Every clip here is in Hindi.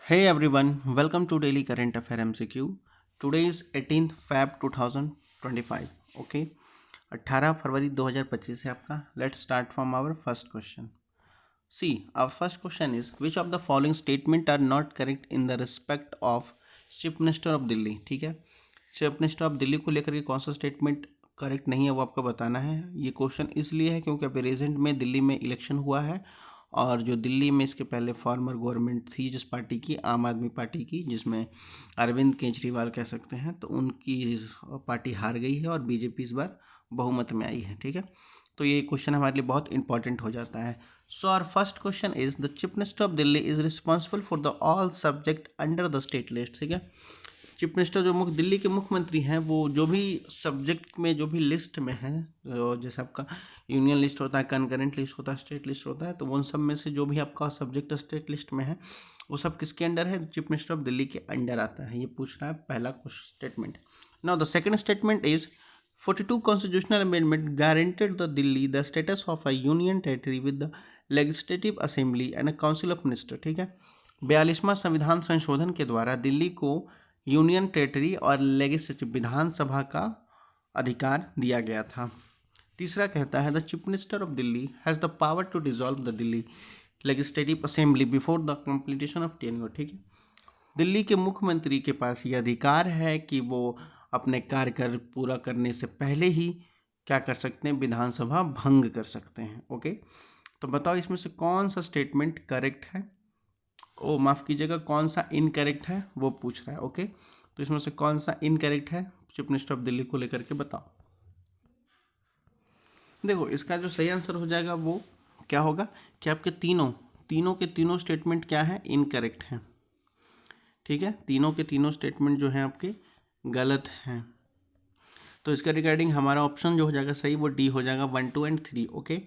Hey everyone, welcome to Daily Current Affair MCQ. Today is 18th Feb 2025. Okay, 18 फरवरी 2025 है आपका. Let's start from our first question. See, our first question is which of the following statement are not correct in the respect of Chief Minister of Delhi. ठीक है, चीफ मिनिस्टर ऑफ दिल्ली को लेकर के कौन सा स्टेटमेंट करेक्ट नहीं है वो आपको बताना है. ये क्वेश्चन इसलिए है क्योंकि अभी रिसेंट में दिल्ली में इलेक्शन हुआ है और जो दिल्ली में इसके पहले फॉर्मर गवर्नमेंट थी जिस पार्टी की, आम आदमी पार्टी की, जिसमें अरविंद केजरीवाल कह सकते हैं, तो उनकी पार्टी हार गई है और बीजेपी इस बार बहुमत में आई है. ठीक है, तो ये क्वेश्चन हमारे लिए बहुत इंपॉर्टेंट हो जाता है. So our first question is the chief minister of Delhi is responsible for the all subject under the state list. ठीक है, चीफ मिनिस्टर जो दिल्ली के मुख्यमंत्री हैं वो जो भी सब्जेक्ट में जो भी लिस्ट में है, जैसे आपका यूनियन लिस्ट होता है, कनकरेंट लिस्ट होता है, स्टेट लिस्ट होता है, तो उन सब में से जो भी आपका सब्जेक्ट स्टेट लिस्ट में है वो सब किसके अंडर है? चीफ मिनिस्टर ऑफ दिल्ली के अंडर आता है. ये पूछ रहा है पहला statement. Now the second statement is 42 constitutional amendment guaranteed the Delhi the status of a union territory with the legislative assembly and a council of minister. ठीक है, 42वां संविधान संशोधन के द्वारा दिल्ली को यूनियन टेरिटरी और लेजिस्लेटिव विधानसभा का अधिकार दिया गया था. तीसरा कहता है the chief minister of Delhi has the power to dissolve the Delhi legislative assembly before the completion of tenure. ठीक है, दिल्ली के मुख्यमंत्री के पास ये अधिकार है कि वो अपने कार्य पूरा करने से पहले ही क्या कर सकते हैं? विधानसभा भंग कर सकते हैं. ओके, तो बताओ इसमें से कौन सा स्टेटमेंट करेक्ट है? ओ माफ़ कीजिएगा, कौन सा इनकरेक्ट है वो पूछ रहा है. ओके, तो इसमें से कौन सा इनकरेक्ट है चीफ मिनिस्टर ऑफ दिल्ली को लेकर के बताओ. देखो, इसका जो सही आंसर हो जाएगा वो क्या होगा कि आपके तीनों के तीनों स्टेटमेंट क्या है? इनकरेक्ट हैं. ठीक है, तीनों के तीनों स्टेटमेंट जो हैं आपके गलत हैं. तो इसका रिगार्डिंग हमारा ऑप्शन जो हो जाएगा सही वो डी हो जाएगा, 1, 2 and 3. Okay,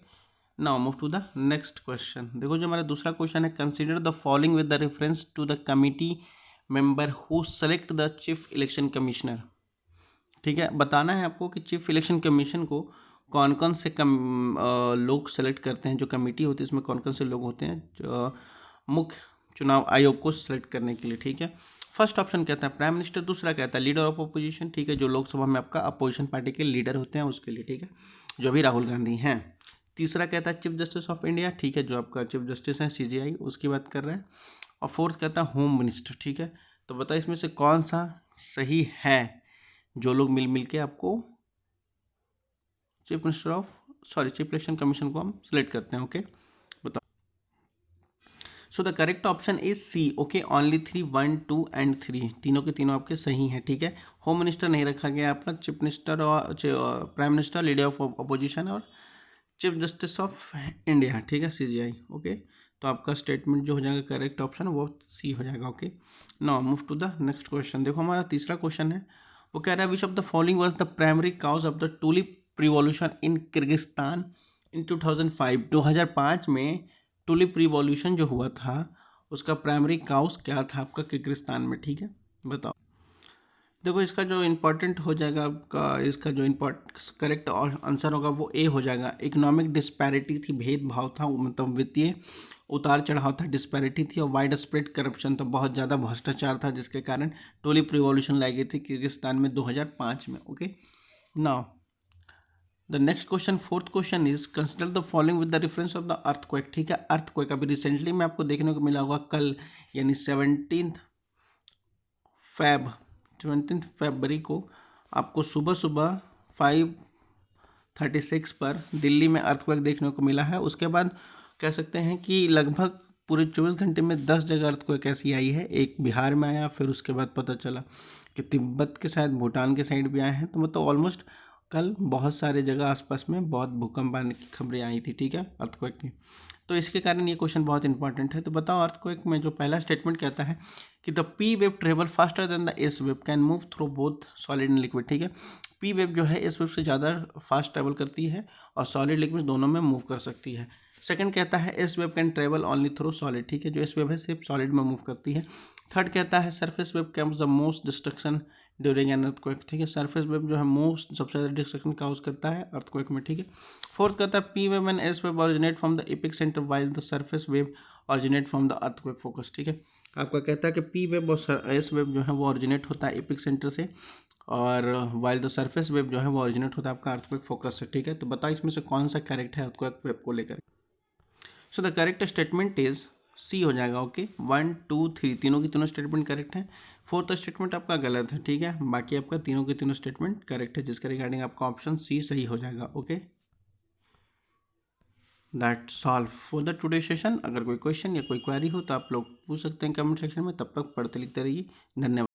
now move to the next question. देखो जो हमारा दूसरा क्वेश्चन है, consider the following with the reference to the committee member who select the chief election commissioner. ठीक है, बताना है आपको कि चीफ इलेक्शन कमीशन को कौन कौन से लोग सेलेक्ट करते हैं. जो कमेटी होती है इसमें कौन कौन से लोग होते हैं मुख्य चुनाव आयोग को सेलेक्ट करने के लिए. ठीक है, फर्स्ट ऑप्शन कहता है प्राइम मिनिस्टर, दूसरा कहता है लीडर ऑफ अपोजिशन. ठीक है, जो लोकसभा में आपका अपोजिशन पार्टी के लीडर होते हैं उसके लिए. ठीक है, जो भी राहुल गांधी हैं. तीसरा कहता है चीफ जस्टिस ऑफ इंडिया. ठीक है, जो आपका चीफ जस्टिस है CJI उसकी बात कर रहा है. और फोर्थ कहता है होम मिनिस्टर. ठीक है, तो बताओ इसमें से कौन सा सही है? जो लोग मिल के आपको चीफ इलेक्शन कमीशन को हम सिलेक्ट करते हैं. ओके, बताओ. So the correct option is C. Okay, only 3, 1, 2 and 3 तीनों के तीनों आपके सही हैं. ठीक है, होम मिनिस्टर नहीं रखा गया आपका, चीफ मिनिस्टर और prime minister, leader of opposition और चीफ जस्टिस ऑफ इंडिया. ठीक है, CJI. ओके, तो आपका स्टेटमेंट जो हो जाएगा करेक्ट ऑप्शन वो सी हो जाएगा. Okay, now move to the next question. देखो हमारा तीसरा क्वेश्चन है, वो कह रहा है which of the following was the primary cause of the tulip revolution in Kyrgyzstan in 2005. 2005 में टूलिप रिवॉल्यूशन जो हुआ था उसका प्राइमरी काउज क्या था आपका किर्गिस्तान में. ठीक है, बताओ. देखो इसका जो इम्पोर्टेंट हो जाएगा आपका, इसका जो करेक्ट आंसर होगा वो ए हो जाएगा. इकोनॉमिक डिस्पैरिटी थी, भेदभाव था, मतलब वित्तीय उतार चढ़ाव था, डिस्पैरिटी थी, और वाइड स्प्रेड करप्शन था, बहुत ज़्यादा भ्रष्टाचार था, जिसके कारण टूलिप रिवॉल्यूशन लाई गई थी किर्गिस्तान में 2005 में. Okay, now the next question, fourth question is consider the following with the reference of the earthquake. ठीक है, अर्थक्वेक अभी रिसेंटली में आपको देखने को मिला होगा, कल यानी 17 फरवरी को आपको सुबह सुबह 5:36 पर दिल्ली में अर्थक्वेक देखने को मिला है. उसके बाद कह सकते हैं कि लगभग पूरे 24 घंटे में 10 जगह अर्थक्वेक ऐसी आई है. एक बिहार में आया, फिर उसके बाद पता चला कि तिब्बत के साथ भूटान के साइड भी आए हैं. तो मतलब ऑलमोस्ट कल बहुत सारे जगह आसपास में बहुत भूकंप आने की खबरें आई थी. ठीक है, अर्थक्वेक की. तो इसके कारण ये क्वेश्चन बहुत इंपॉर्टेंट है. तो बताओ अर्थक्वेक में जो पहला स्टेटमेंट कहता है कि the P wave travel faster than the S wave, can move through both solid and liquid. ठीक है, P वेव जो है S वेव से ज़्यादा फास्ट ट्रेवल करती है और सॉलिड लिक्विड दोनों में मूव कर सकती है. सेकंड कहता है S wave can travel only through solid. ठीक है, जो S वेव है सिर्फ सॉलिड में मूव करती है. थर्ड कहता है surface wave camps the most destruction during an earthquake. ठीक है, सरफेस वेव जो है मोस्ट सबसे ज़्यादा डिस्ट्रक्शन काउज करता है अर्थक्वेक में. ठीक है, फोर्थ कहता है P wave and S wave originate from the epic centre while the surface wave originate from the earthquake focus. ठीक है, आपका कहता है कि पी वेब और एस वेब जो है वो ऑरिजिनेट होता है एपिक सेंटर से, और वाइल द सरफेस वेब जो है वो ऑरिजिनेट होता है आपका अर्थक्वेक फोकस से। ठीक है, तो बताओ इसमें से कौन सा करेक्ट है अर्थक्वेक वेब को लेकर। So the correct statement is C हो जाएगा। ओके, 1 2 3 तीनों की तीनों स्टेटमेंट करेक्ट है। फोर्थ स्टेटमेंट आपका गलत है। ठीक है, बाकी आपका तीनों के तीनों स्टेटमेंट करेक्ट है, जिसका रिगार्डिंग आपका ऑप्शन सी सही हो जाएगा। Okay, that solve for the today session. अगर कोई क्वेश्चन या कोई क्वेरी हो तो आप लोग पूछ सकते हैं कमेंट सेक्शन में। तब तक पढ़ते लिखते रहिए। धन्यवाद।